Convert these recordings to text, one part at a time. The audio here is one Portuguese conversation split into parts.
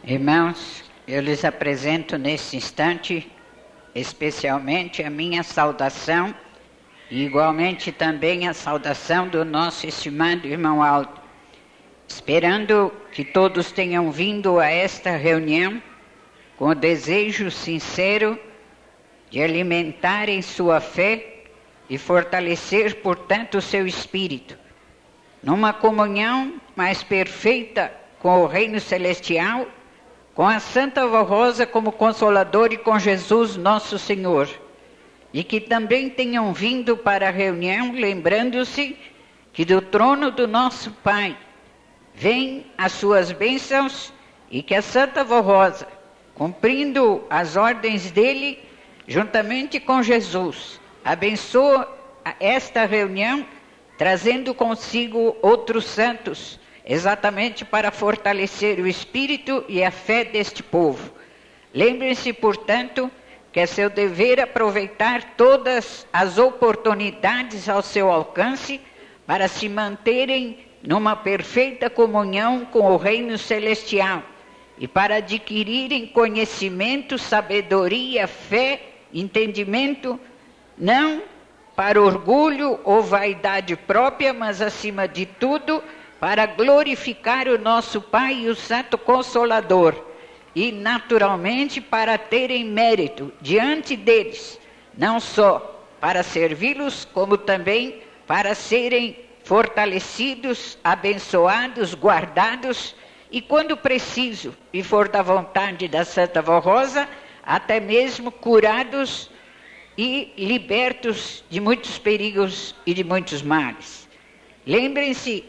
Irmãos, eu lhes apresento nesse instante, especialmente a minha saudação e igualmente também a saudação do nosso estimado irmão Aldo, esperando que todos tenham vindo a esta reunião com o desejo sincero de alimentarem sua fé e fortalecer, portanto, o seu espírito, numa comunhão mais perfeita com o reino celestial, com a Santa Avó Rosa como Consolador e com Jesus nosso Senhor. E que também tenham vindo para a reunião lembrando-se que do trono do nosso Pai vêm as suas bênçãos e que a Santa Avó Rosa, cumprindo as ordens dele, juntamente com Jesus, abençoa esta reunião, trazendo consigo outros santos, exatamente para fortalecer o espírito e a fé deste povo. Lembrem-se, portanto, que é seu dever aproveitar todas as oportunidades ao seu alcance para se manterem numa perfeita comunhão com o reino celestial e para adquirirem conhecimento, sabedoria, fé, entendimento, não para orgulho ou vaidade própria, mas acima de tudo para glorificar o nosso Pai e o Santo Consolador, e naturalmente para terem mérito diante deles, não só para servi-los, como também para serem fortalecidos, abençoados, guardados, e quando preciso e for da vontade da Santa Avó Rosa, até mesmo curados e libertos de muitos perigos e de muitos males. Lembrem-se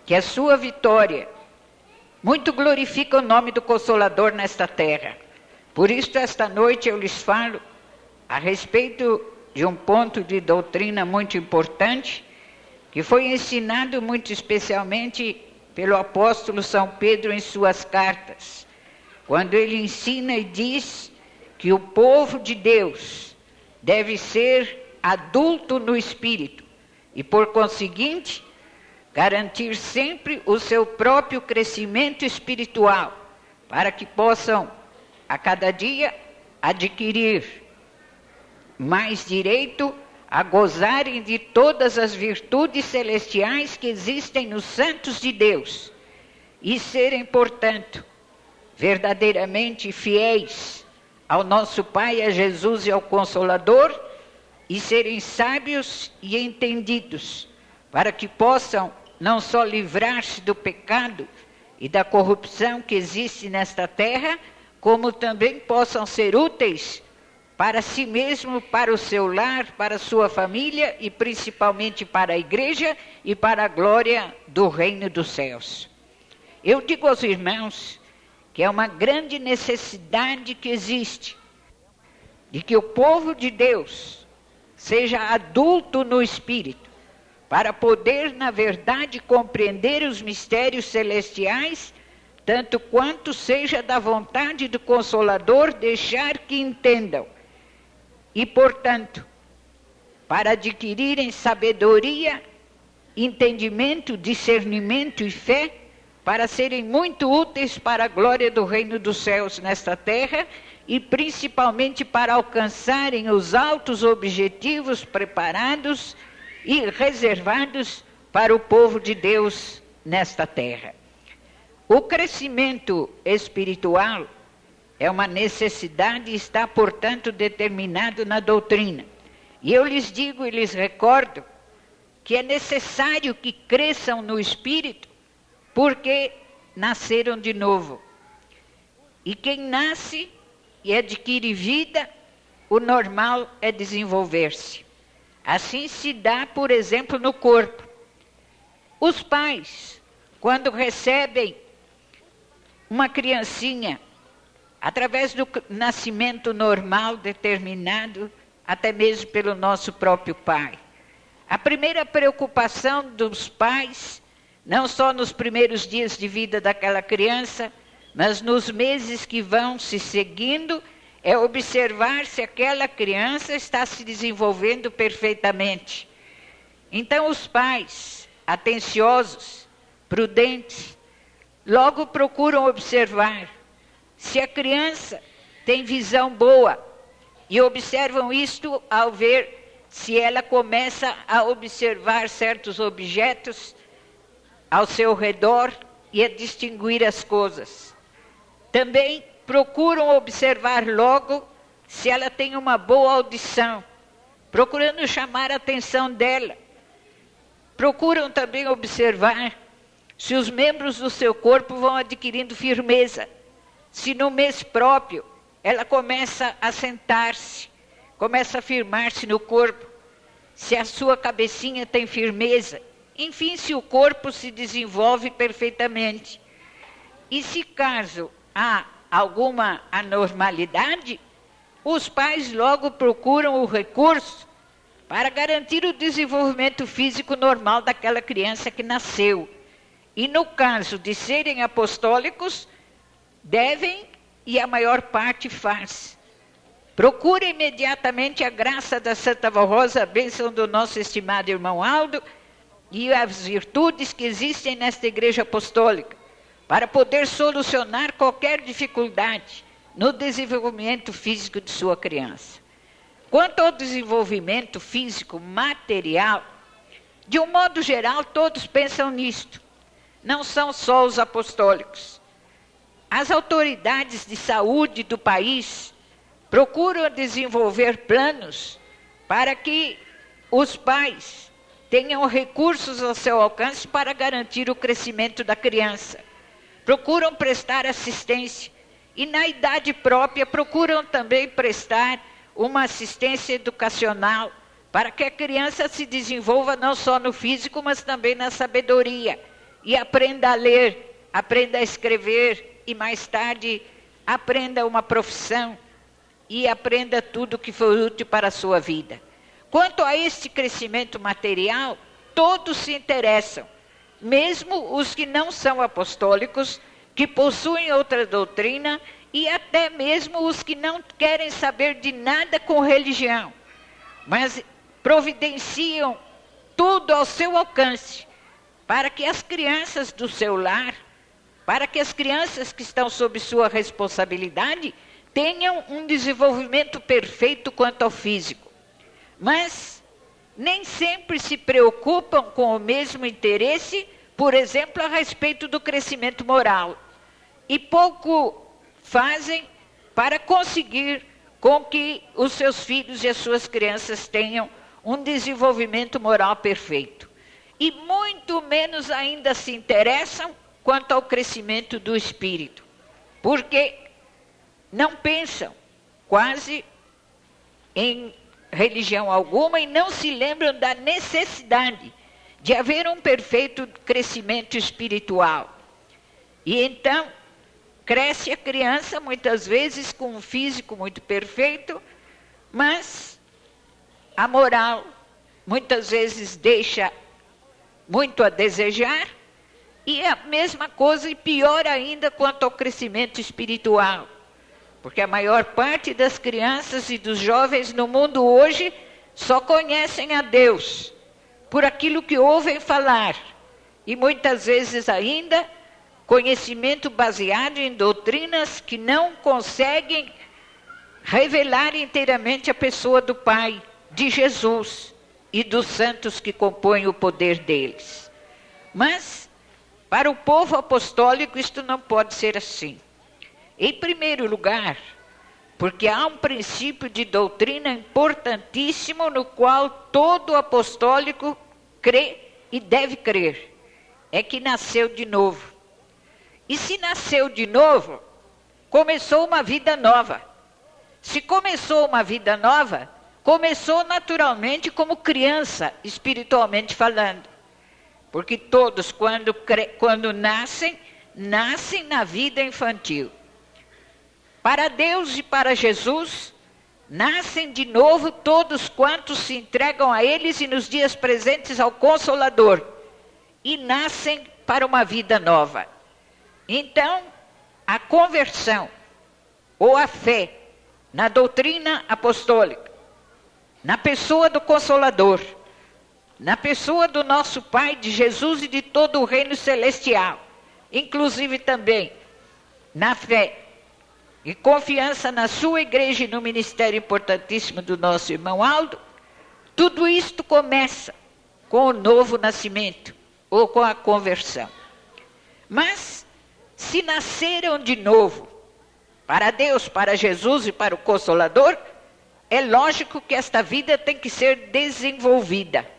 que a sua vitória muito glorifica o nome do Consolador nesta terra. Por isso, esta noite eu lhes falo a respeito de um ponto de doutrina muito importante, que foi ensinado muito especialmente pelo apóstolo São Pedro em suas cartas, quando ele ensina e diz que o povo de Deus deve ser adulto no espírito e, por conseguinte, garantir sempre o seu próprio crescimento espiritual, para que possam, a cada dia, adquirir mais direito a gozarem de todas as virtudes celestiais que existem nos santos de Deus e serem, portanto, verdadeiramente fiéis ao nosso Pai, a Jesus e ao Consolador, e serem sábios e entendidos, para que possam não só livrar-se do pecado e da corrupção que existe nesta terra, como também possam ser úteis para si mesmo, para o seu lar, para a sua família e principalmente para a igreja e para a glória do reino dos céus. Eu digo aos irmãos que é uma grande necessidade que existe de que o povo de Deus seja adulto no espírito, para poder, na verdade, compreender os mistérios celestiais, tanto quanto seja da vontade do Consolador deixar que entendam. E, portanto, para adquirirem sabedoria, entendimento, discernimento e fé, para serem muito úteis para a glória do reino dos céus nesta terra, e principalmente para alcançarem os altos objetivos preparados e reservados para o povo de Deus nesta terra. O crescimento espiritual é uma necessidade e está, portanto, determinado na doutrina. E eu lhes digo e lhes recordo que é necessário que cresçam no espírito, porque nasceram de novo. E quem nasce e adquire vida, o normal é desenvolver-se. Assim se dá, por exemplo, no corpo. Os pais, quando recebem uma criancinha, através do nascimento normal determinado, até mesmo pelo nosso próprio pai, a primeira preocupação dos pais, não só nos primeiros dias de vida daquela criança, mas nos meses que vão se seguindo, é observar se aquela criança está se desenvolvendo perfeitamente. Então os pais, atenciosos, prudentes, logo procuram observar se a criança tem visão boa, e observam isto ao ver se ela começa a observar certos objetos ao seu redor e a distinguir as coisas. Também procuram observar logo se ela tem uma boa audição, procurando chamar a atenção dela. Procuram também observar se os membros do seu corpo vão adquirindo firmeza, se no mês próprio ela começa a sentar-se, começa a firmar-se no corpo, se a sua cabecinha tem firmeza, enfim, se o corpo se desenvolve perfeitamente. E se caso há alguma anormalidade, os pais logo procuram o recurso para garantir o desenvolvimento físico normal daquela criança que nasceu. E no caso de serem apostólicos, devem, e a maior parte faz. Procura imediatamente a graça da Santa Vó Rosa, a bênção do nosso estimado irmão Aldo, e as virtudes que existem nesta igreja apostólica, para poder solucionar qualquer dificuldade no desenvolvimento físico de sua criança. Quanto ao desenvolvimento físico material, de um modo geral, todos pensam nisto. Não são só os apostólicos. As autoridades de saúde do país procuram desenvolver planos para que os pais tenham recursos ao seu alcance para garantir o crescimento da criança. Procuram prestar assistência e, na idade própria, procuram também prestar uma assistência educacional para que a criança se desenvolva não só no físico, mas também na sabedoria e aprenda a ler, aprenda a escrever e mais tarde aprenda uma profissão e aprenda tudo que for útil para a sua vida. Quanto a este crescimento material, todos se interessam, mesmo os que não são apostólicos, que possuem outra doutrina e até mesmo os que não querem saber de nada com religião, mas providenciam tudo ao seu alcance para que as crianças do seu lar, para que as crianças que estão sob sua responsabilidade tenham um desenvolvimento perfeito quanto ao físico. Mas nem sempre se preocupam com o mesmo interesse, por exemplo, a respeito do crescimento moral. E pouco fazem para conseguir com que os seus filhos e as suas crianças tenham um desenvolvimento moral perfeito. E muito menos ainda se interessam quanto ao crescimento do espírito, porque não pensam quase em religião alguma e não se lembram da necessidade de haver um perfeito crescimento espiritual. E então, cresce a criança muitas vezes com um físico muito perfeito, mas a moral muitas vezes deixa muito a desejar, e a mesma coisa e pior ainda quanto ao crescimento espiritual. Porque a maior parte das crianças e dos jovens no mundo hoje só conhecem a Deus por aquilo que ouvem falar. E muitas vezes ainda conhecimento baseado em doutrinas que não conseguem revelar inteiramente a pessoa do Pai, de Jesus e dos santos que compõem o poder deles. Mas para o povo apostólico isto não pode ser assim. Em primeiro lugar, porque há um princípio de doutrina importantíssimo no qual todo apostólico crê e deve crer. É que nasceu de novo. E se nasceu de novo, começou uma vida nova. Se começou uma vida nova, começou naturalmente como criança, espiritualmente falando. Porque todos, quando nascem na vida infantil. Para Deus e para Jesus, nascem de novo todos quantos se entregam a eles e nos dias presentes ao Consolador. E nascem para uma vida nova. Então, a conversão, ou a fé, na doutrina apostólica, na pessoa do Consolador, na pessoa do nosso Pai, de Jesus e de todo o reino celestial, inclusive também na fé e confiança na sua igreja e no ministério importantíssimo do nosso irmão Aldo, tudo isto começa com o novo nascimento ou com a conversão. Mas, se nasceram de novo para Deus, para Jesus e para o Consolador, é lógico que esta vida tem que ser desenvolvida.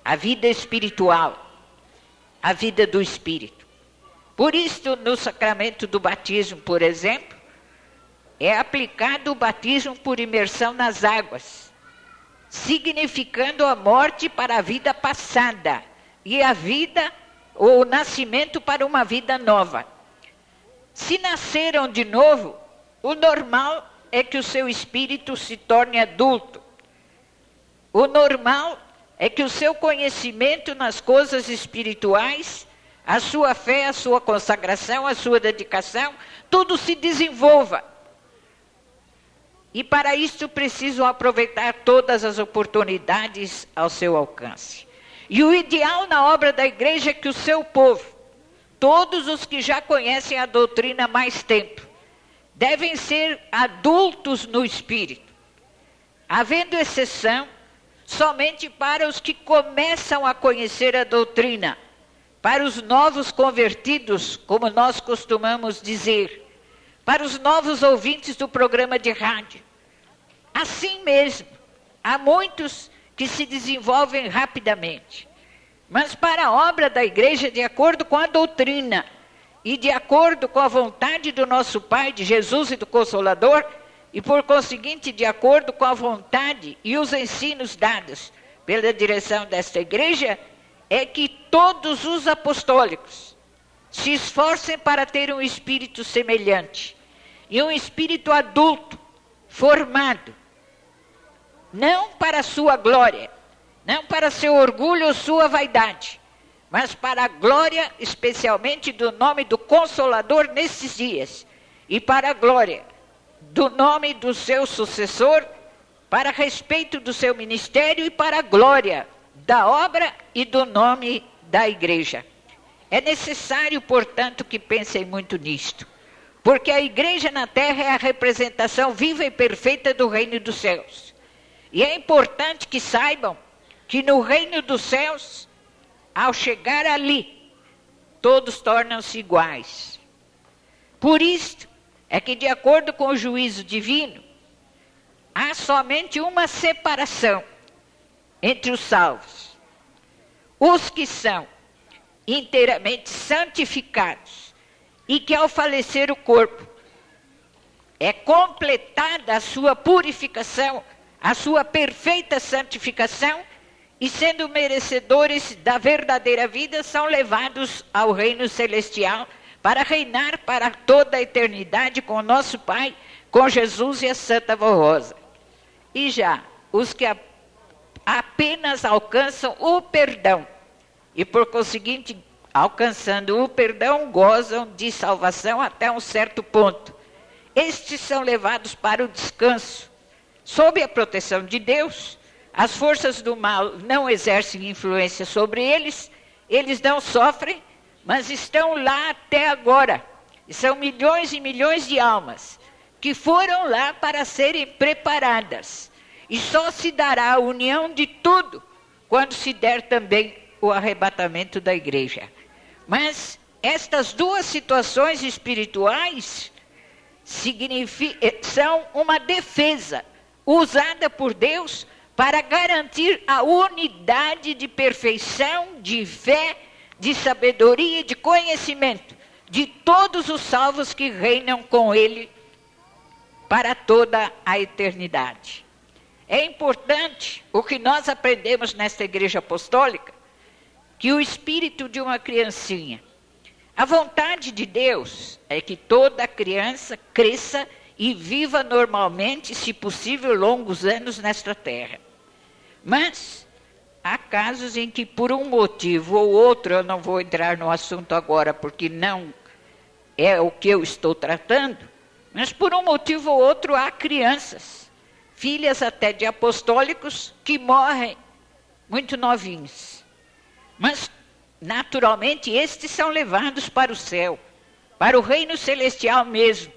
A vida espiritual, a vida do Espírito. Por isso, no sacramento do batismo, por exemplo, é aplicado o batismo por imersão nas águas, significando a morte para a vida passada e a vida ou o nascimento para uma vida nova. Se nasceram de novo, o normal é que o seu espírito se torne adulto. O normal é que o seu conhecimento nas coisas espirituais, a sua fé, a sua consagração, a sua dedicação, tudo se desenvolva. E para isso precisam aproveitar todas as oportunidades ao seu alcance. E o ideal na obra da igreja é que o seu povo, todos os que já conhecem a doutrina há mais tempo, devem ser adultos no espírito, havendo exceção somente para os que começam a conhecer a doutrina, para os novos convertidos, como nós costumamos dizer, para os novos ouvintes do programa de rádio. Assim mesmo, há muitos que se desenvolvem rapidamente, mas para a obra da igreja, de acordo com a doutrina e de acordo com a vontade do nosso Pai, de Jesus e do Consolador, e por conseguinte, de acordo com a vontade e os ensinos dados pela direção desta igreja, é que todos os apostólicos se esforcem para ter um espírito semelhante, e um espírito adulto, formado, não para sua glória, não para seu orgulho ou sua vaidade, mas para a glória especialmente do nome do Consolador nesses dias, e para a glória do nome do seu sucessor, para respeito do seu ministério e para a glória da obra e do nome da igreja. É necessário, portanto, que pensem muito nisto, porque a igreja na terra é a representação viva e perfeita do reino dos céus. E é importante que saibam que no reino dos céus, ao chegar ali, todos tornam-se iguais. Por isto é que, de acordo com o juízo divino, há somente uma separação entre os salvos. Os que são inteiramente santificados e que ao falecer o corpo é completada a sua purificação, a sua perfeita santificação, e sendo merecedores da verdadeira vida, são levados ao reino celestial para reinar para toda a eternidade com o nosso Pai, com Jesus e a Santa Vó Rosa. E já os que apenas alcançam o perdão, e por conseguinte, alcançando o perdão, gozam de salvação até um certo ponto. Estes são levados para o descanso, sob a proteção de Deus. As forças do mal não exercem influência sobre eles, eles não sofrem, mas estão lá até agora. E são milhões e milhões de almas que foram lá para serem preparadas. E só se dará a união de tudo quando se der também o arrebatamento da igreja. Mas estas duas situações espirituais são uma defesa usada por Deus para garantir a unidade de perfeição, de fé, de sabedoria e de conhecimento de todos os salvos que reinam com Ele para toda a eternidade. É importante o que nós aprendemos nesta igreja apostólica, que o espírito de uma criancinha, a vontade de Deus é que toda criança cresça e viva normalmente, se possível, longos anos nesta terra. Mas há casos em que, por um motivo ou outro, eu não vou entrar no assunto agora, porque não é o que eu estou tratando, mas por um motivo ou outro há crianças, filhas até de apostólicos, que morrem muito novinhos. Mas, naturalmente, estes são levados para o céu, para o reino celestial mesmo,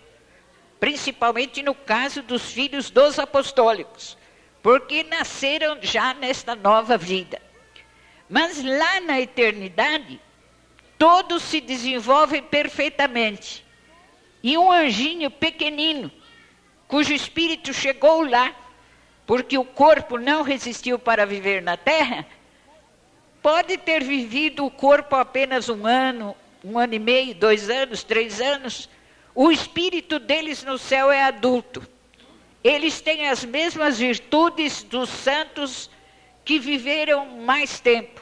principalmente no caso dos filhos dos apostólicos, porque nasceram já nesta nova vida. Mas lá na eternidade, todos se desenvolvem perfeitamente. E um anjinho pequenino, cujo espírito chegou lá, porque o corpo não resistiu para viver na terra, pode ter vivido o corpo apenas 1 ano, 1 ano e meio, 2 anos, 3 anos. O espírito deles no céu é adulto. Eles têm as mesmas virtudes dos santos que viveram mais tempo.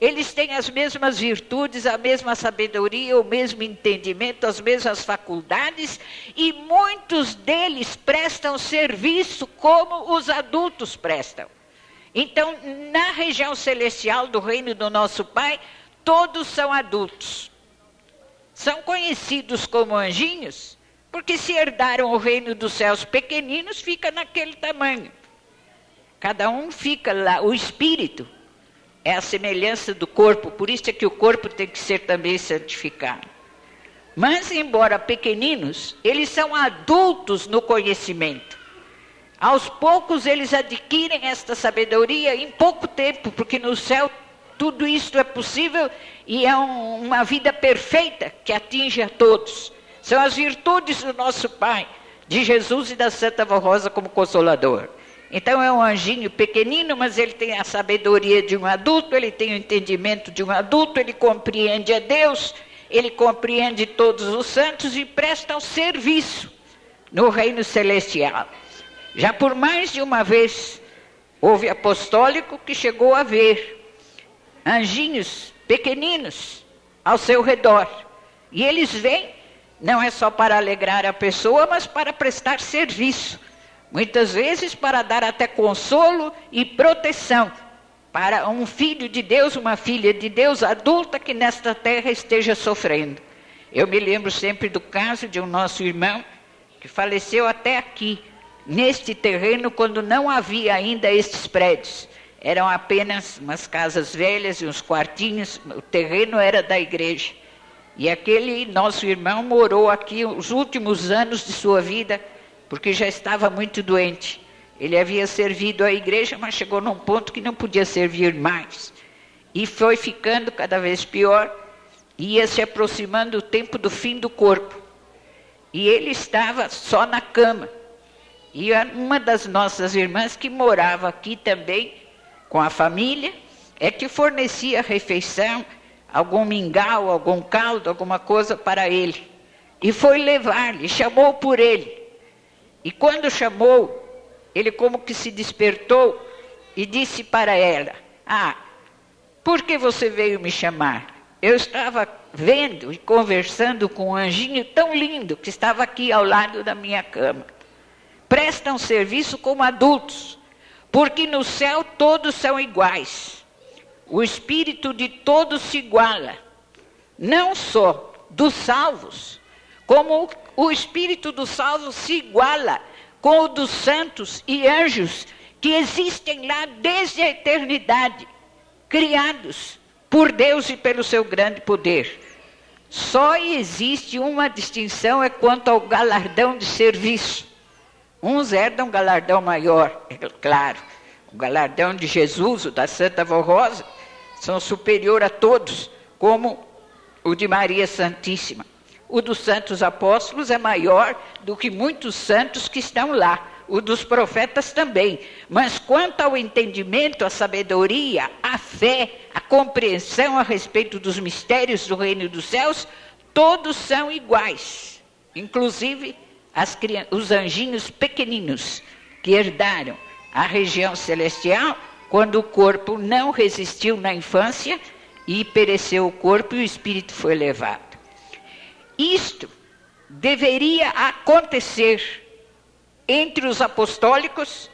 Eles têm as mesmas virtudes, a mesma sabedoria, o mesmo entendimento, as mesmas faculdades, e muitos deles prestam serviço como os adultos prestam. Então, na região celestial do reino do nosso Pai, todos são adultos. São conhecidos como anjinhos, porque se herdaram o reino dos céus pequeninos, fica naquele tamanho. Cada um fica lá, o espírito é a semelhança do corpo, por isso é que o corpo tem que ser também santificado. Mas, embora pequeninos, eles são adultos no conhecimento. Aos poucos eles adquirem esta sabedoria em pouco tempo, porque no céu tudo isto é possível e é uma vida perfeita que atinge a todos. São as virtudes do nosso Pai, de Jesus e da Santa Vó Rosa como Consolador. Então é um anjinho pequenino, mas ele tem a sabedoria de um adulto, ele tem o entendimento de um adulto, ele compreende a Deus, ele compreende todos os santos e presta um serviço no reino celestial. Já por mais de uma vez houve apostólico que chegou a ver anjinhos pequeninos ao seu redor. E eles vêm, não é só para alegrar a pessoa, mas para prestar serviço. Muitas vezes para dar até consolo e proteção para um filho de Deus, uma filha de Deus adulta que nesta terra esteja sofrendo. Eu me lembro sempre do caso de um nosso irmão que faleceu até aqui, neste terreno, quando não havia ainda estes prédios. Eram apenas umas casas velhas e uns quartinhos, o terreno era da igreja. E aquele nosso irmão morou aqui os últimos anos de sua vida, porque já estava muito doente. Ele havia servido à igreja, mas chegou num ponto que não podia servir mais. E foi ficando cada vez pior, ia se aproximando o tempo do fim do corpo. E ele estava só na cama. E uma das nossas irmãs que morava aqui também, com a família, é que fornecia refeição, algum mingau, algum caldo, alguma coisa para ele. E foi levar-lhe, chamou por ele. E quando chamou, ele como que se despertou e disse para ela: por que você veio me chamar? Eu estava vendo e conversando com um anjinho tão lindo que estava aqui ao lado da minha cama. Prestam serviço como adultos, porque no céu todos são iguais. O espírito de todos se iguala, não só dos salvos, como o espírito dos salvos se iguala com o dos santos e anjos que existem lá desde a eternidade, criados por Deus e pelo seu grande poder. Só existe uma distinção quanto ao galardão de serviço. Uns herdam um galardão maior, é claro. O galardão de Jesus, o da Santa Vó Rosa, são superior a todos, como o de Maria Santíssima. O dos santos apóstolos é maior do que muitos santos que estão lá. O dos profetas também. Mas quanto ao entendimento, a sabedoria, a fé, a compreensão a respeito dos mistérios do reino dos céus, todos são iguais. Inclusive os anjinhos pequeninos que herdaram a região celestial quando o corpo não resistiu na infância e pereceu o corpo e o espírito foi levado. Isto deveria acontecer entre os apostólicos,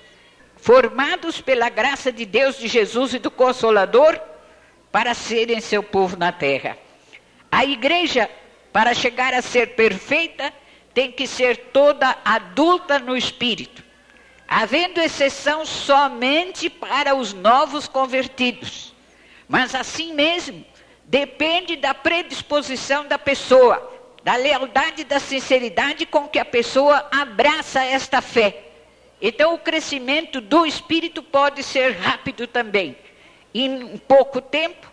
formados pela graça de Deus, de Jesus e do Consolador, para serem seu povo na terra. A igreja, para chegar a ser perfeita, tem que ser toda adulta no espírito, havendo exceção somente para os novos convertidos. Mas assim mesmo, depende da predisposição da pessoa. da lealdade e da sinceridade com que a pessoa abraça esta fé. Então o crescimento do espírito pode ser rápido também. Em pouco tempo,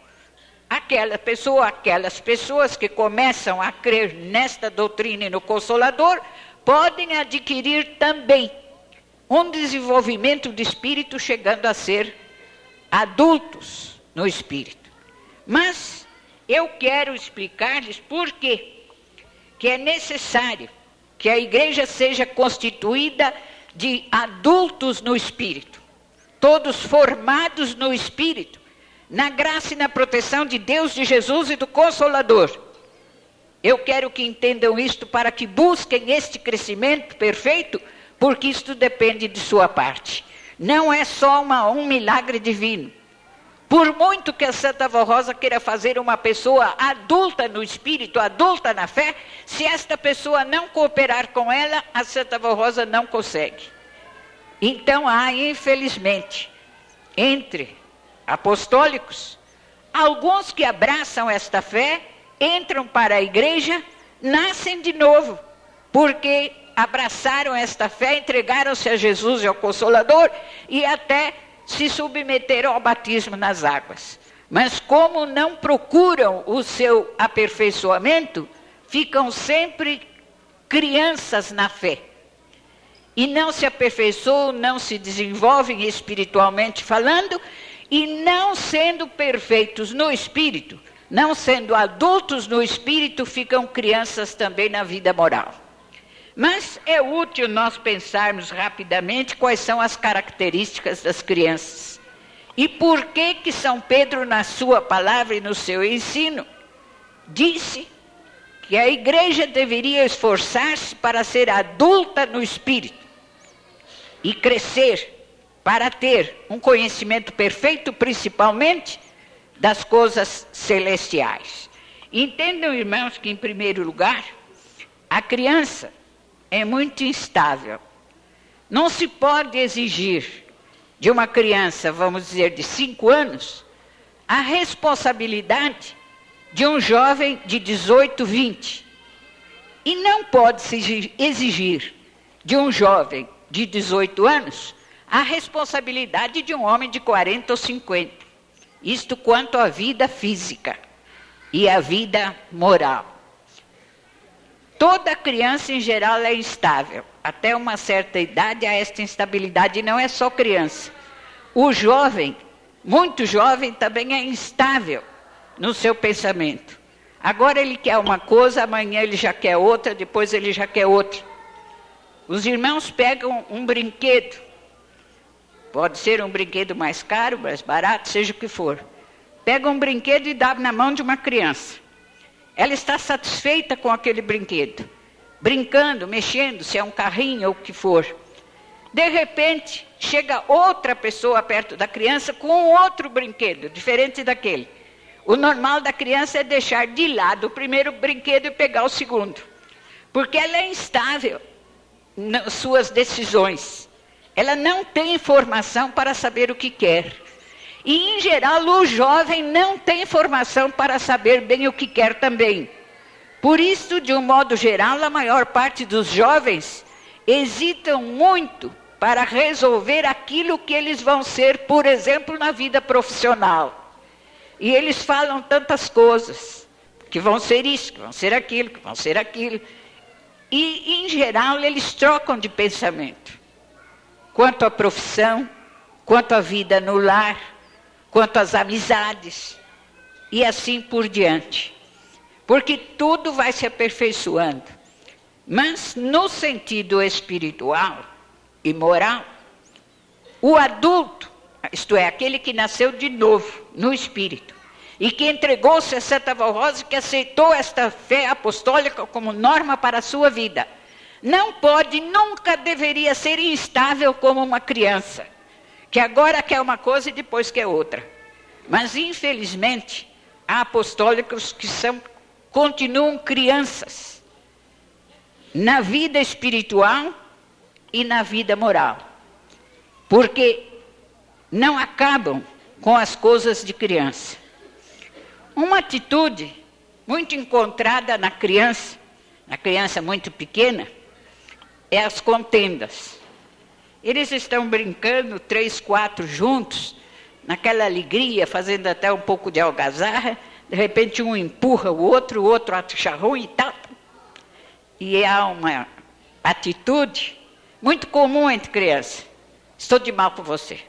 aquelas pessoas que começam a crer nesta doutrina e no Consolador, podem adquirir também um desenvolvimento de espírito, chegando a ser adultos no espírito. Mas eu quero explicar-lhes por quê que é necessário que a igreja seja constituída de adultos no espírito, todos formados no espírito, na graça e na proteção de Deus, de Jesus e do Consolador. Eu quero que entendam isto para que busquem este crescimento perfeito, porque isto depende de sua parte. Não é só um milagre divino. Por muito que a Santa Avó Rosa queira fazer uma pessoa adulta no espírito, adulta na fé, se esta pessoa não cooperar com ela, a Santa Avó Rosa não consegue. Então há, infelizmente, entre apostólicos, alguns que abraçam esta fé, entram para a igreja, nascem de novo, porque abraçaram esta fé, entregaram-se a Jesus e ao Consolador e até se submeteram ao batismo nas águas. Mas como não procuram o seu aperfeiçoamento, ficam sempre crianças na fé. E não se aperfeiçoam, não se desenvolvem espiritualmente falando, e não sendo perfeitos no espírito, não sendo adultos no espírito, ficam crianças também na vida moral. Mas é útil nós pensarmos rapidamente quais são as características das crianças. E por que São Pedro, na sua palavra e no seu ensino, disse que a igreja deveria esforçar-se para ser adulta no espírito e crescer para ter um conhecimento perfeito, principalmente das coisas celestiais. Entendam, irmãos, que em primeiro lugar, a criança é muito instável. Não se pode exigir de uma criança, vamos dizer, de 5 anos, a responsabilidade de um jovem de 18, 20. E não pode se exigir de um jovem de 18 anos a responsabilidade de um homem de 40 ou 50. Isto quanto à vida física e à vida moral. Toda criança, em geral, é instável. Até uma certa idade, há esta instabilidade. E não é só criança. O jovem, muito jovem, também é instável no seu pensamento. Agora ele quer uma coisa, amanhã ele já quer outra, depois ele já quer outra. Os irmãos pegam um brinquedo. Pode ser um brinquedo mais caro, mais barato, seja o que for. Pega um brinquedo e dá na mão de uma criança. Ela está satisfeita com aquele brinquedo, brincando, mexendo, se é um carrinho ou o que for. De repente, chega outra pessoa perto da criança com outro brinquedo, diferente daquele. O normal da criança é deixar de lado o primeiro brinquedo e pegar o segundo. Porque ela é instável nas suas decisões. Ela não tem informação para saber o que quer. E, em geral, o jovem não tem informação para saber bem o que quer também. Por isso, de um modo geral, a maior parte dos jovens hesitam muito para resolver aquilo que eles vão ser, por exemplo, na vida profissional. E eles falam tantas coisas, que vão ser isso, que vão ser aquilo, que vão ser aquilo. E, em geral, eles trocam de pensamento. Quanto à profissão, quanto à vida no lar, quanto às amizades, e assim por diante. Porque tudo vai se aperfeiçoando. Mas no sentido espiritual e moral, o adulto, isto é, aquele que nasceu de novo no espírito, e que entregou-se a Santa Avó Rosa, que aceitou esta fé apostólica como norma para a sua vida, não pode, nunca deveria ser instável como uma criança, que agora quer uma coisa e depois quer outra. Mas, infelizmente, há apostólicos que continuam crianças na vida espiritual e na vida moral, porque não acabam com as coisas de criança. Uma atitude muito encontrada na criança a criança muito pequena, é as contendas. Eles estão brincando, 3, 4 juntos, naquela alegria, fazendo até um pouco de algazarra, de repente um empurra o outro acha ruim e tal. E há uma atitude muito comum entre crianças. Estou de mal com você.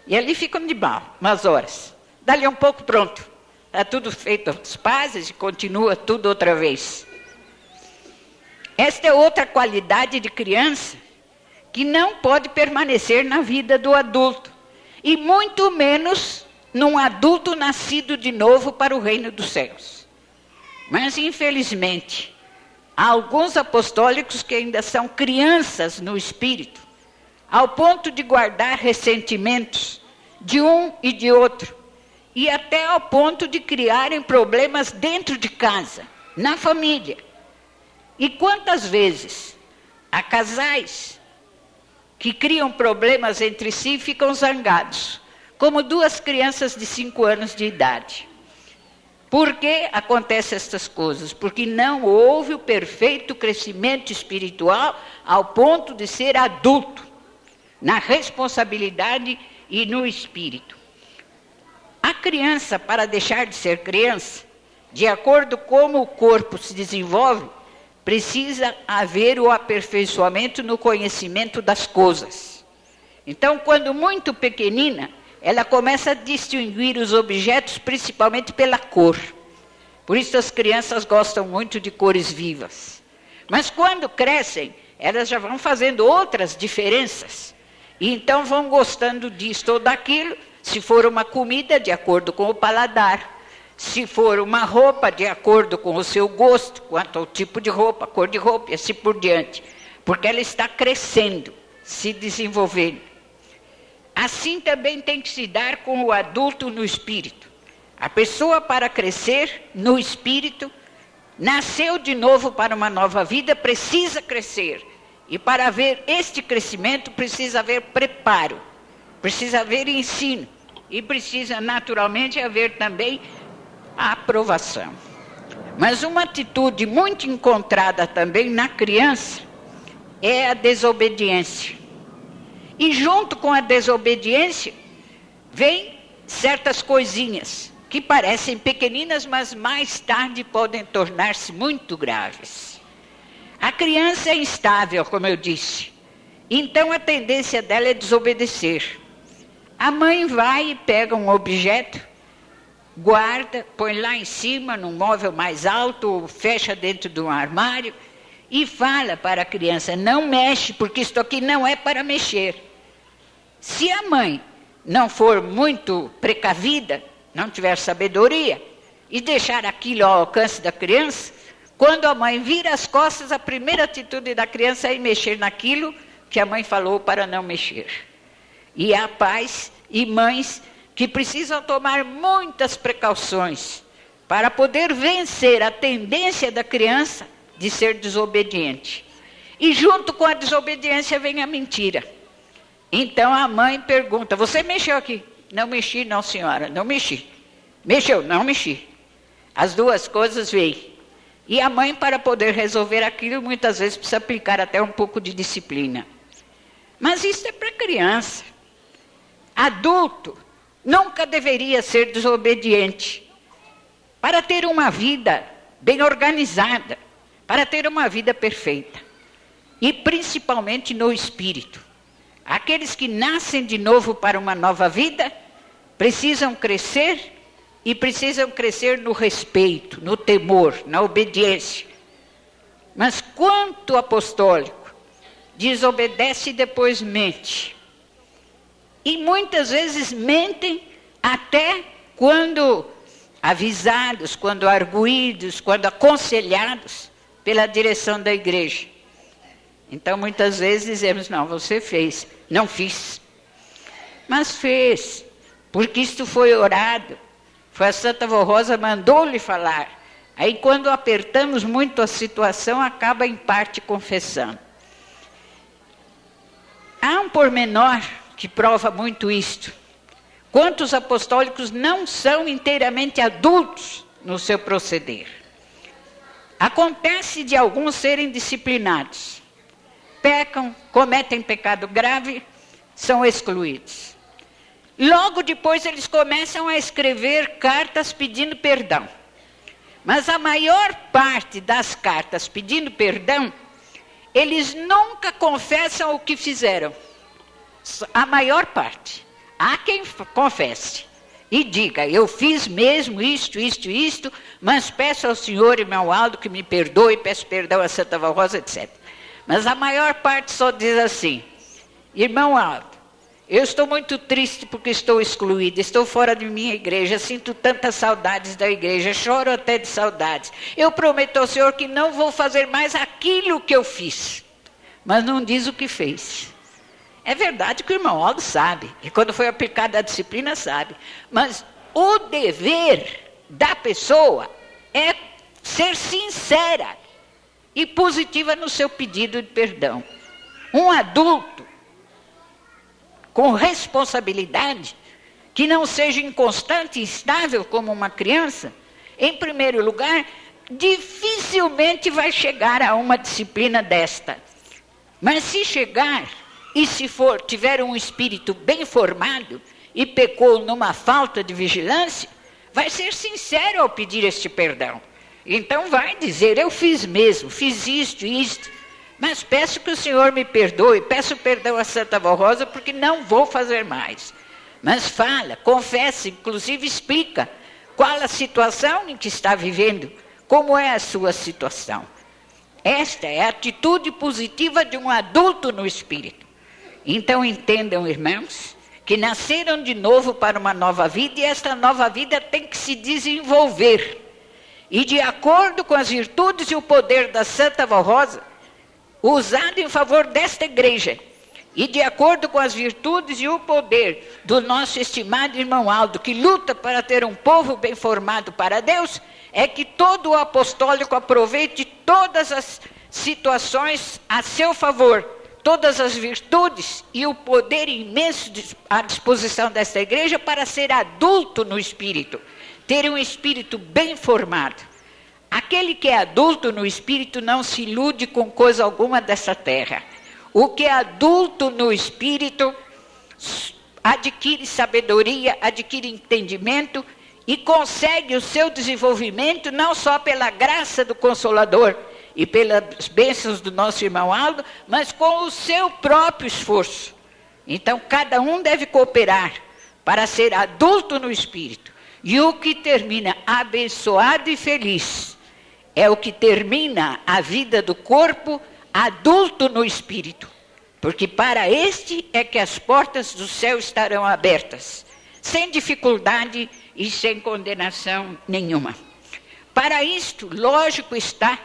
E ali ficam de mal, umas horas. Dali um pouco, pronto. Está tudo feito as pazes e continua tudo outra vez. Esta é outra qualidade de criança que não pode permanecer na vida do adulto. E muito menos num adulto nascido de novo para o reino dos céus. Mas, infelizmente, há alguns apostólicos que ainda são crianças no espírito, ao ponto de guardar ressentimentos de um e de outro, e até ao ponto de criarem problemas dentro de casa, na família. E quantas vezes há casais que criam problemas entre si e ficam zangados, como 2 crianças de 5 anos de idade. Por que acontecem estas coisas? Porque não houve o perfeito crescimento espiritual ao ponto de ser adulto, na responsabilidade e no espírito. A criança, para deixar de ser criança, de acordo com como o corpo se desenvolve, precisa haver o aperfeiçoamento no conhecimento das coisas. Então, quando muito pequenina, ela começa a distinguir os objetos principalmente pela cor. Por isso as crianças gostam muito de cores vivas. Mas quando crescem, elas já vão fazendo outras diferenças. E então vão gostando disto ou daquilo, se for uma comida, de acordo com o paladar. Se for uma roupa, de acordo com o seu gosto, quanto ao tipo de roupa, cor de roupa e assim por diante. Porque ela está crescendo, se desenvolvendo. Assim também tem que se dar com o adulto no espírito. A pessoa, para crescer no espírito, nasceu de novo para uma nova vida, precisa crescer. E para haver este crescimento, precisa haver preparo, precisa haver ensino. E precisa, naturalmente, haver também a aprovação. Mas uma atitude muito encontrada também na criança é a desobediência. E junto com a desobediência, vem certas coisinhas que parecem pequeninas, mas mais tarde podem tornar-se muito graves. A criança é instável, como eu disse. Então a tendência dela é desobedecer. A mãe vai e pega um objeto, guarda, põe lá em cima, num móvel mais alto, fecha dentro de um armário e fala para a criança, não mexe, porque isto aqui não é para mexer. Se a mãe não for muito precavida, não tiver sabedoria, e deixar aquilo ao alcance da criança, quando a mãe vira as costas, a primeira atitude da criança é ir mexer naquilo que a mãe falou para não mexer. E há pais e mães que precisam tomar muitas precauções para poder vencer a tendência da criança de ser desobediente. E junto com a desobediência vem a mentira. Então a mãe pergunta, você mexeu aqui? Não mexi não, senhora, não mexi. Mexeu? Não mexi. As duas coisas vêm. E a mãe, para poder resolver aquilo, muitas vezes precisa aplicar até um pouco de disciplina. Mas isso é para criança. Adulto nunca deveria ser desobediente. Para ter uma vida bem organizada, para ter uma vida perfeita. E principalmente no espírito. Aqueles que nascem de novo para uma nova vida, precisam crescer e precisam crescer no respeito, no temor, na obediência. Mas quanto apostólico desobedece e depois mente. E muitas vezes mentem até quando avisados, quando arguídos, quando aconselhados pela direção da igreja. Então, muitas vezes dizemos, não, você fez. Não fiz. Mas fez, porque isto foi orado. Foi a Santa Vó Rosa mandou-lhe falar. Aí, quando apertamos muito a situação, acaba em parte confessando. Há um pormenor que prova muito isto. Quantos apostólicos não são inteiramente adultos no seu proceder? Acontece de alguns serem disciplinados, pecam, cometem pecado grave, são excluídos. Logo depois eles começam a escrever cartas pedindo perdão. Mas a maior parte das cartas pedindo perdão, eles nunca confessam o que fizeram. A maior parte. Há quem confesse e diga, eu fiz mesmo isto, mas peço ao senhor, irmão Aldo, que me perdoe, peço perdão a Santa Rosa, etc. Mas a maior parte só diz assim, irmão Aldo, eu estou muito triste porque estou excluído, estou fora de minha igreja, sinto tantas saudades da igreja, choro até de saudades. Eu prometo ao senhor que não vou fazer mais aquilo que eu fiz, mas não diz o que fez. É verdade que o irmão Aldo sabe, e quando foi aplicada a disciplina sabe, mas o dever da pessoa é ser sincera e positiva no seu pedido de perdão. Um adulto com responsabilidade, que não seja inconstante e instável como uma criança, em primeiro lugar, dificilmente vai chegar a uma disciplina desta. Mas se chegar, e se tiver um espírito bem formado, e pecou numa falta de vigilância, vai ser sincero ao pedir este perdão. Então vai dizer, eu fiz mesmo, fiz isto, mas peço que o senhor me perdoe, peço perdão a Santa Rosa, porque não vou fazer mais. Mas fala, confessa, inclusive explica qual a situação em que está vivendo, como é a sua situação. Esta é a atitude positiva de um adulto no espírito. Então entendam, irmãos, que nasceram de novo para uma nova vida, e esta nova vida tem que se desenvolver. E de acordo com as virtudes e o poder da Santa Rosa, usado em favor desta igreja, e de acordo com as virtudes e o poder do nosso estimado irmão Aldo, que luta para ter um povo bem formado para Deus, é que todo o apostólico aproveite todas as situações a seu favor, todas as virtudes e o poder imenso à disposição desta igreja para ser adulto no espírito, ter um espírito bem formado. Aquele que é adulto no espírito não se ilude com coisa alguma dessa terra. O que é adulto no espírito adquire sabedoria, adquire entendimento e consegue o seu desenvolvimento não só pela graça do Consolador e pelas bênçãos do nosso irmão Aldo, mas com o seu próprio esforço. Então cada um deve cooperar para ser adulto no espírito. E o que termina abençoado e feliz é o que termina a vida do corpo adulto no espírito. Porque para este é que as portas do céu estarão abertas, sem dificuldade e sem condenação nenhuma. Para isto, lógico está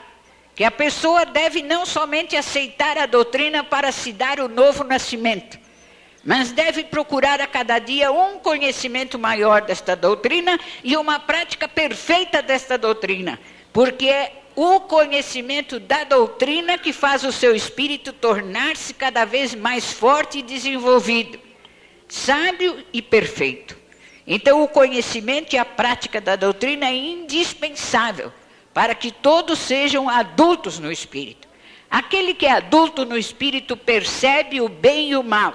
que a pessoa deve não somente aceitar a doutrina para se dar o novo nascimento, mas deve procurar a cada dia um conhecimento maior desta doutrina e uma prática perfeita desta doutrina, porque é o conhecimento da doutrina que faz o seu espírito tornar-se cada vez mais forte e desenvolvido, sábio e perfeito. Então o conhecimento e a prática da doutrina é indispensável para que todos sejam adultos no espírito. Aquele que é adulto no espírito percebe o bem e o mal.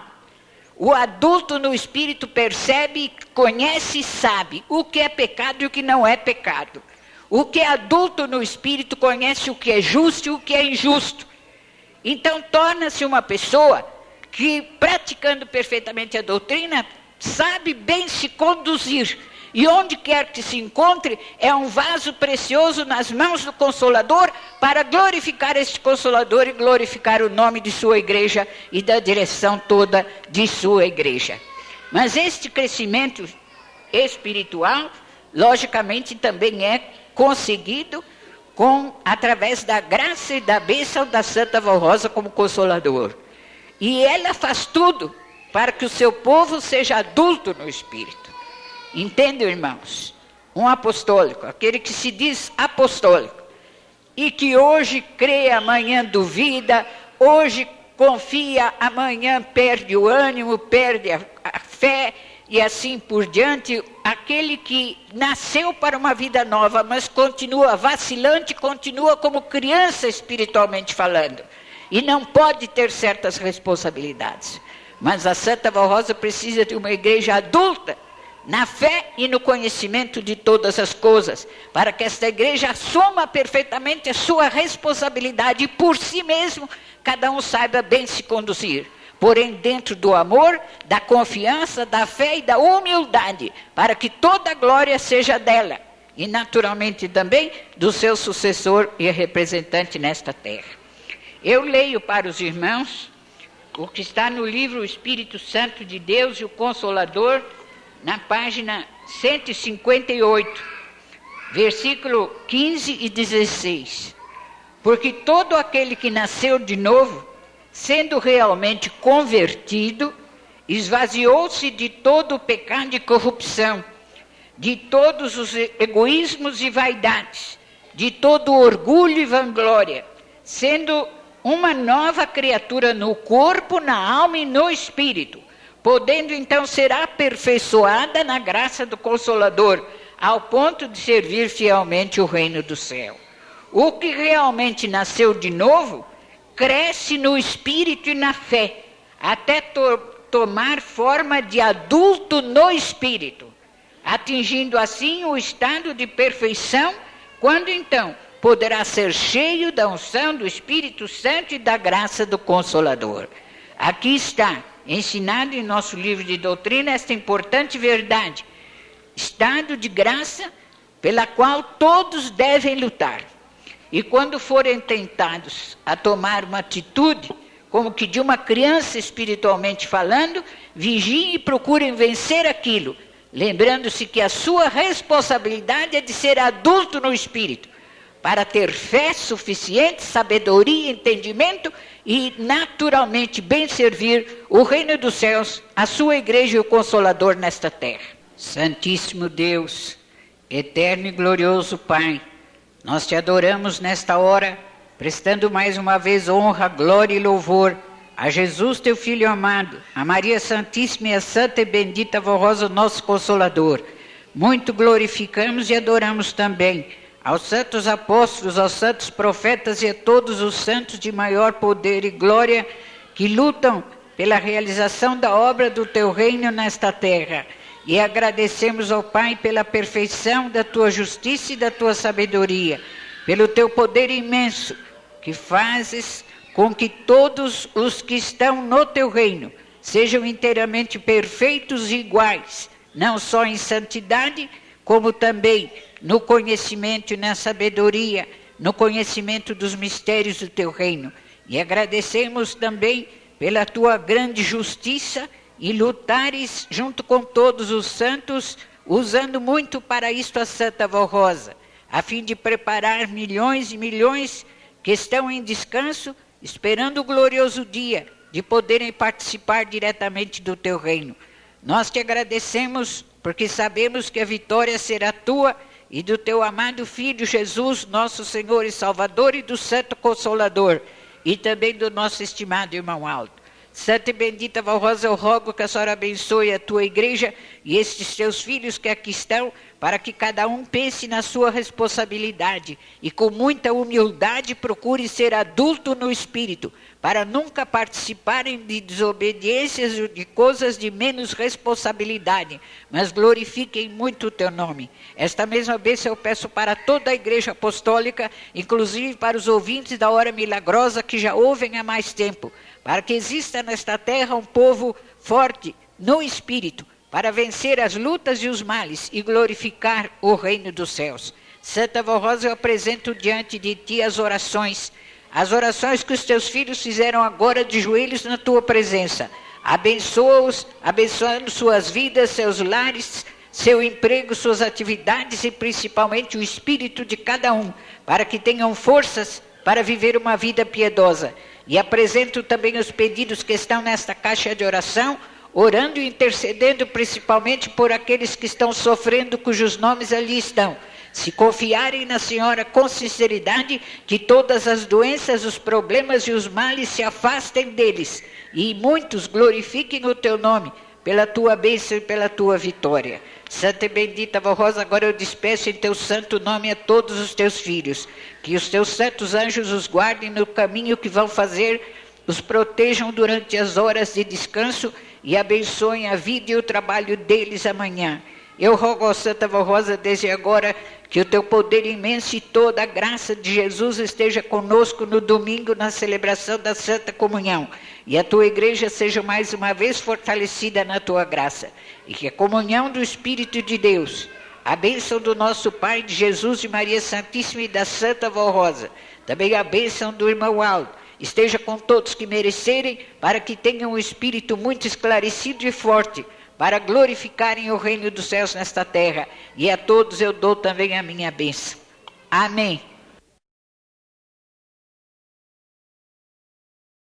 O adulto no espírito percebe, conhece e sabe o que é pecado e o que não é pecado. O que é adulto no espírito conhece o que é justo e o que é injusto. Então torna-se uma pessoa que, praticando perfeitamente a doutrina, sabe bem se conduzir. E onde quer que se encontre, é um vaso precioso nas mãos do Consolador para glorificar este Consolador e glorificar o nome de sua igreja e da direção toda de sua igreja. Mas este crescimento espiritual, logicamente, também é conseguido através da graça e da bênção da Santa Rosa como Consolador. E ela faz tudo para que o seu povo seja adulto no espírito. Entendem, irmãos? Um apostólico, aquele que se diz apostólico, e que hoje crê, amanhã duvida, hoje confia, amanhã perde o ânimo, perde a fé, e assim por diante, aquele que nasceu para uma vida nova, mas continua vacilante, continua como criança espiritualmente falando, e não pode ter certas responsabilidades. Mas a Santa Vó Rosa precisa de uma igreja adulta, na fé e no conhecimento de todas as coisas, para que esta igreja assuma perfeitamente a sua responsabilidade e por si mesmo cada um saiba bem se conduzir, porém dentro do amor, da confiança, da fé e da humildade, para que toda a glória seja dela e naturalmente também do seu sucessor e representante nesta terra. Eu leio para os irmãos o que está no livro O Espírito Santo de Deus e o Consolador, na página 158, versículo 15 e 16. Porque todo aquele que nasceu de novo, sendo realmente convertido, esvaziou-se de todo o pecado e corrupção, de todos os egoísmos e vaidades, de todo o orgulho e vanglória, sendo uma nova criatura no corpo, na alma e no espírito, podendo então ser aperfeiçoada na graça do Consolador, ao ponto de servir fielmente o reino do céu. O que realmente nasceu de novo, cresce no espírito e na fé, até tomar forma de adulto no espírito, atingindo assim o estado de perfeição, quando então poderá ser cheio da unção do Espírito Santo e da graça do Consolador. Aqui está ensinado em nosso livro de doutrina esta importante verdade, estado de graça pela qual todos devem lutar. E quando forem tentados a tomar uma atitude, como que de uma criança espiritualmente falando, vigiem e procurem vencer aquilo, lembrando-se que a sua responsabilidade é de ser adulto no espírito, para ter fé suficiente, sabedoria, entendimento e naturalmente bem servir o reino dos céus, a sua igreja e o Consolador nesta terra. Santíssimo Deus, eterno e glorioso Pai, nós te adoramos nesta hora, prestando mais uma vez honra, glória e louvor a Jesus, teu Filho amado, a Maria Santíssima e a Santa e Bendita Vó Rosa, nosso Consolador. Muito glorificamos e adoramos também aos santos apóstolos, aos santos profetas e a todos os santos de maior poder e glória que lutam pela realização da obra do teu reino nesta terra. E agradecemos ao Pai pela perfeição da tua justiça e da tua sabedoria, pelo teu poder imenso, que fazes com que todos os que estão no teu reino sejam inteiramente perfeitos e iguais, não só em santidade, como também no conhecimento e na sabedoria, no conhecimento dos mistérios do teu reino. E agradecemos também pela tua grande justiça e lutares junto com todos os santos, usando muito para isto a Santa Vó Rosa, a fim de preparar milhões e milhões que estão em descanso, esperando o glorioso dia de poderem participar diretamente do teu reino. Nós te agradecemos porque sabemos que a vitória será tua e do teu amado Filho Jesus, nosso Senhor e Salvador, e do Santo Consolador, e também do nosso estimado irmão Aldo. Santa e bendita Vó Rosa, eu rogo que a senhora abençoe a tua igreja e estes teus filhos que aqui estão, para que cada um pense na sua responsabilidade e com muita humildade procure ser adulto no espírito, para nunca participarem de desobediências ou de coisas de menos responsabilidade, mas glorifiquem muito o teu nome. Esta mesma bênção eu peço para toda a igreja apostólica, inclusive para os ouvintes da hora milagrosa que já ouvem há mais tempo, para que exista nesta terra um povo forte no espírito, para vencer as lutas e os males e glorificar o reino dos céus. Santa Vó Rosa, eu apresento diante de ti as orações que os teus filhos fizeram agora de joelhos na tua presença. Abençoa-os, abençoando suas vidas, seus lares, seu emprego, suas atividades e principalmente o espírito de cada um, para que tenham forças para viver uma vida piedosa. E apresento também os pedidos que estão nesta caixa de oração, orando e intercedendo principalmente por aqueles que estão sofrendo, cujos nomes ali estão. Se confiarem na Senhora com sinceridade, que todas as doenças, os problemas e os males se afastem deles, e muitos glorifiquem o teu nome, pela tua bênção e pela tua vitória. Santa e bendita Vó Rosa, agora eu despeço em teu santo nome a todos os teus filhos. Que os teus santos anjos os guardem no caminho que vão fazer, os protejam durante as horas de descanso e abençoem a vida e o trabalho deles amanhã. Eu rogo ao Santa Vó Rosa desde agora que o teu poder imenso e toda a graça de Jesus esteja conosco no domingo na celebração da Santa Comunhão. E a tua igreja seja mais uma vez fortalecida na tua graça. E que a comunhão do Espírito de Deus, a bênção do nosso Pai, de Jesus, de Maria Santíssima e da Santa Vó Rosa, também a bênção do irmão Aldo, esteja com todos que merecerem, para que tenham um espírito muito esclarecido e forte, para glorificarem o reino dos céus nesta terra. E a todos eu dou também a minha bênção. Amém.